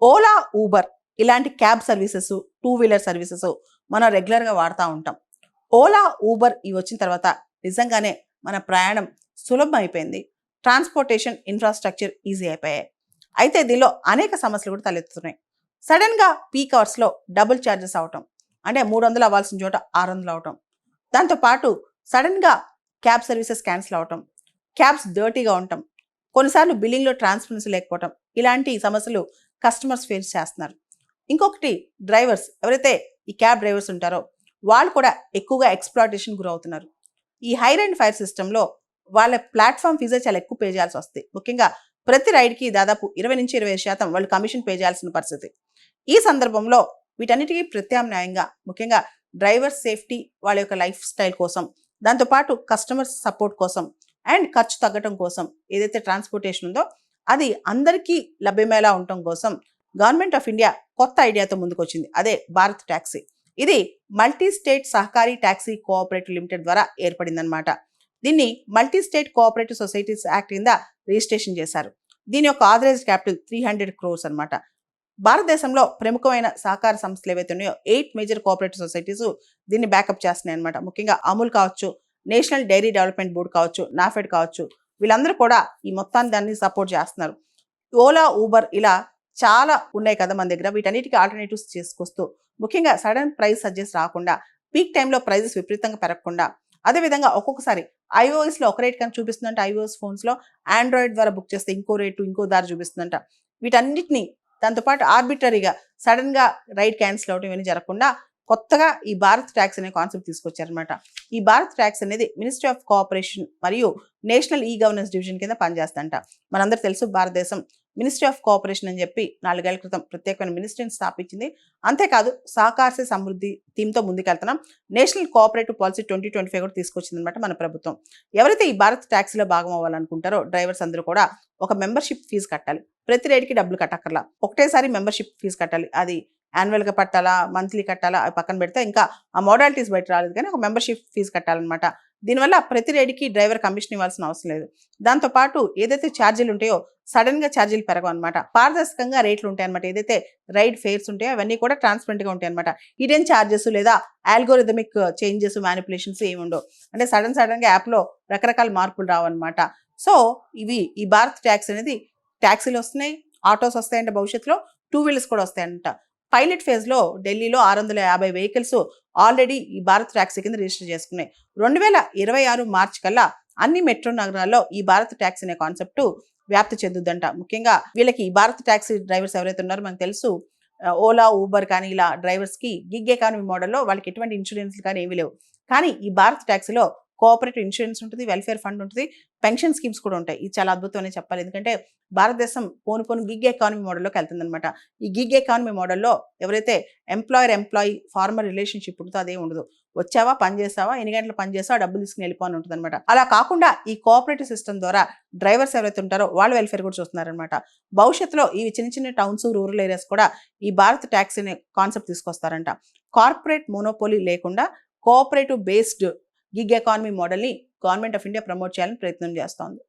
Ola, Uber ఇలాంటి cab services, two wheeler services మనం రెగ్యులర్గా వాడుతూ ఉంటాం. ఓలా, ఊబర్ ఇవి వచ్చిన తర్వాత నిజంగానే మన ప్రయాణం సులభం అయిపోయింది. ట్రాన్స్పోర్టేషన్ ఇన్ఫ్రాస్ట్రక్చర్ ఈజీ అయిపోయాయి. అయితే దీనిలో అనేక సమస్యలు కూడా తలెత్తుతున్నాయి. సడన్గా పీక్ అవర్స్లో డబుల్ ఛార్జెస్ అవటం, అంటే 300 అవ్వాల్సిన చోట 600 అవటం. దాంతోపాటు సడన్గా క్యాబ్ సర్వీసెస్ క్యాన్సిల్ అవటం, క్యాబ్స్ డర్టీగా ఉండటం, కొన్నిసార్లు బిల్లింగ్లో ట్రాన్స్పరెన్సీ లేకపోవటం, ఇలాంటి సమస్యలు కస్టమర్స్ ఫేస్ చేస్తున్నారు. ఇంకొకటి డ్రైవర్స్, ఎవరైతే ఈ క్యాబ్ డ్రైవర్స్ ఉంటారో వాళ్ళు కూడా ఎక్కువగా ఎక్స్‌ప్లాయిటేషన్ గురవుతున్నారు. ఈ హైర్ అండ్ ఫైర్ సిస్టంలో వాళ్ళ ప్లాట్‌ఫామ్ ఫీజే చాలా ఎక్కువ పే చేయాల్సి వస్తుంది. ముఖ్యంగా ప్రతి రైడ్‌కి దాదాపు 20-25% వాళ్ళు కమిషన్ పే చేయాల్సిన పరిస్థితి. ఈ సందర్భంలో వీటన్నిటికీ ప్రత్యామ్నాయంగా ముఖ్యంగా డ్రైవర్ సేఫ్టీ, వాళ్ళ యొక్క లైఫ్ స్టైల్ కోసం, దాంతోపాటు కస్టమర్స్ సపోర్ట్ కోసం అండ్ ఖర్చు తగ్గటం కోసం ఏదైతే ట్రాన్స్‌పోర్టేషన్ ఉందో అది అందరికీ లభ్యమయ్యేలా ఉండటం కోసం గవర్నమెంట్ ఆఫ్ ఇండియా కొత్త ఐడియాతో ముందుకొచ్చింది. అదే భారత్ టాక్సీ. ఇది మల్టీ స్టేట్ సహకారీ టాక్సీ కోఆపరేటివ్ లిమిటెడ్ ద్వారా ఏర్పడిందనమాట. దీన్ని multi state cooperative societies act కింద రిజిస్ట్రేషన్ చేశారు. దీని యొక్క ఆథరైజ్డ్ క్యాపిటల్ 300 crores అనమాట. భారతదేశంలో ప్రముఖమైన సహకార సంస్థలు ఏవైతే ఉన్నాయో 8 మేజర్ కోఆపరేటివ్ సొసైటీస్ దీన్ని బ్యాకప్ చేస్తున్నాయి అనమాట. ముఖ్యంగా అమూల్ కావచ్చు, నేషనల్ డైరీ డెవలప్మెంట్ బోర్డు కావచ్చు, నాఫెడ్ కావచ్చు, వీళ్ళందరూ కూడా ఈ మొత్తాన్ని దాన్ని సపోర్ట్ చేస్తున్నారు. ఓలా, ఊబర్ ఇలా చాలా ఉన్నాయి కదా మన దగ్గర. వీటన్నిటికీ ఆల్టర్నేటివ్స్ చేసుకొస్తూ ముఖ్యంగా సడన్ ప్రైస్ సర్జెస్ రాకుండా, పీక్ టైంలో ప్రైజెస్ విపరీతంగా పెరగకుండా, అదేవిధంగా ఒక్కొక్కసారి ఐఓఎస్లో ఒక రేట్ కానీ చూపిస్తుందంట, ఐఓఎస్ ఫోన్స్లో ఆండ్రాయిడ్ ద్వారా బుక్ చేస్తే ఇంకో రేటు, ఇంకో దారి చూపిస్తుందంట. వీటన్నిటిని దాంతోపాటు ఆర్బిటరీగా సడన్గా రైడ్ క్యాన్సిల్ అవడం ఇవన్నీ జరగకుండా కొత్తగా ఈ భారత్ ట్యాక్స్ అనే కాన్సెప్ట్ తీసుకొచ్చారనమాట. ఈ భారత్ ట్యాక్స్ అనేది మినిస్ట్రీ ఆఫ్ కోఆపరేషన్ మరియు నేషనల్ ఈ గవర్నెన్స్ డివిజన్ కింద పనిచేస్తంట. మనందరూ తెలుసు భారతదేశం మినిస్ట్రీ ఆఫ్ కోఆపరేషన్ అని చెప్పి 4 ఏళ్ల క్రితం ప్రత్యేకమైన మినిస్ట్రీని స్థాపించింది. అంతేకాదు సహకార సమృద్ధి థీమ్తో ముందుకెళ్తున్నాం. నేషనల్ కోఆపరేటివ్ పాలసీ 2025 కూడా తీసుకొచ్చిందనమాట మన ప్రభుత్వం. ఎవరైతే ఈ భారత్ ట్యాక్సీలో భాగం అవ్వాలనుకుంటారో డ్రైవర్స్ అందరూ కూడా ఒక మెంబర్షిప్ ఫీజు కట్టాలి. ప్రతి రైడ్కి డబ్బులు కట్టక్కర్లా, ఒకటేసారి మెంబర్షిప్ ఫీజు కట్టాలి. అది యాన్యువల్గా కట్టాలా, మంత్లీ కట్టాలా, అవి పక్కన పెడితే ఇంకా ఆ మోడాలిటీస్ బయట రాలేదు, కానీ ఒక మెంబర్షిప్ ఫీజు కట్టాలన్నమాట. దీనివల్ల ప్రతి రైడ్కి డ్రైవర్ కమిషన్ ఇవ్వాల్సిన అవసరం లేదు. దాంతోపాటు ఏదైతే ఛార్జీలు ఉంటాయో సడన్గా ఛార్జీలు పెరగవు అనమాట. పారదర్శకంగా రేట్లు ఉంటాయి అనమాట. ఏదైతే రైడ్ ఫేర్స్ ఉంటాయో అవన్నీ కూడా ట్రాన్స్పరెంట్గా ఉంటాయి అనమాట. హిడెన్ ఛార్జెస్ లేదా ఆల్గోరిథమిక్ చేంజెస్, మ్యానిపులేషన్స్ ఏమి ఉండవు. అంటే సడన్గా యాప్లో రకరకాల మార్పులు రావన్నమాట. సో ఈ భారత్ ట్యాక్స్ అనేది ట్యాక్సీలు వస్తున్నాయి, ఆటోస్ వస్తాయంట, భవిష్యత్తులో టూ వీలర్స్ కూడా వస్తాయంట. పైలట్ ఫేజ్లో ఢిల్లీలో 650 వెహికల్స్ ఆల్రెడీ ఈ భారత్ ట్యాక్సీ కింద రిజిస్టర్ చేసుకున్నాయి. 2026 మార్చి కల్లా అన్ని మెట్రో నగరాల్లో ఈ భారత్ ట్యాక్సీ అనే కాన్సెప్ట్ వ్యాప్తి చెందుద్దంట. ముఖ్యంగా వీళ్ళకి ఈ భారత్ ట్యాక్సీ డ్రైవర్స్ ఎవరైతే ఉన్నారో మనకు తెలుసు, ఓలా, ఊబర్ కానీ ఇలా డ్రైవర్స్కి గిగ్ ఎకానమీ మోడల్లో వాళ్ళకి ఎటువంటి ఇన్సూరెన్స్లు కానీ ఏమీ లేవు. కానీ ఈ భారత్ ట్యాక్సీలో కోఆపరేటివ్ ఇన్సూరెన్స్ ఉంటుంది, వెల్ఫేర్ ఫండ్ ఉంటుంది, పెన్షన్ స్కీమ్స్ కూడా ఉంటాయి. ఇది చాలా అద్భుతం అని చెప్పాలి. ఎందుకంటే భారతదేశం పోను గిగ్ ఎకానమీ మోడల్లోకి వెళ్తుందనమాట. ఈ గిగ్ ఎకానమీ మోడల్లో ఎవరైతే ఎంప్లాయీ ఫార్మర్ రిలేషన్షిప్ ఉంటుందో అదే ఉండదు. వచ్చావా, పని చేసావా, ఎన్ని గంటలు పని చేసావా, డబ్బులు తీసుకుని వెళ్ళిపోని ఉంటుంది అనమాట. అలా కాకుండా ఈ కోఆపరేటివ్ సిస్టమ్ ద్వారా డ్రైవర్స్ ఎవరైతే ఉంటారో వాళ్ళ వెల్ఫేర్ కూడా చూస్తున్నారనమాట. భవిష్యత్తులో ఈ చిన్న టౌన్స్, రూరల్ ఏరియాస్ కూడా ఈ భారత్ ట్యాక్సీ అనే కాన్సెప్ట్ తీసుకొస్తారంట. కార్పొరేట్ మోనోపోలీ లేకుండా కోఆపరేటివ్ బేస్డ్ గిగ్ ఎకానమీ మోడల్ని గవర్నమెంట్ ఆఫ్ ఇండియా ప్రమోట్ చేయాలని ప్రయత్నం చేస్తోంది.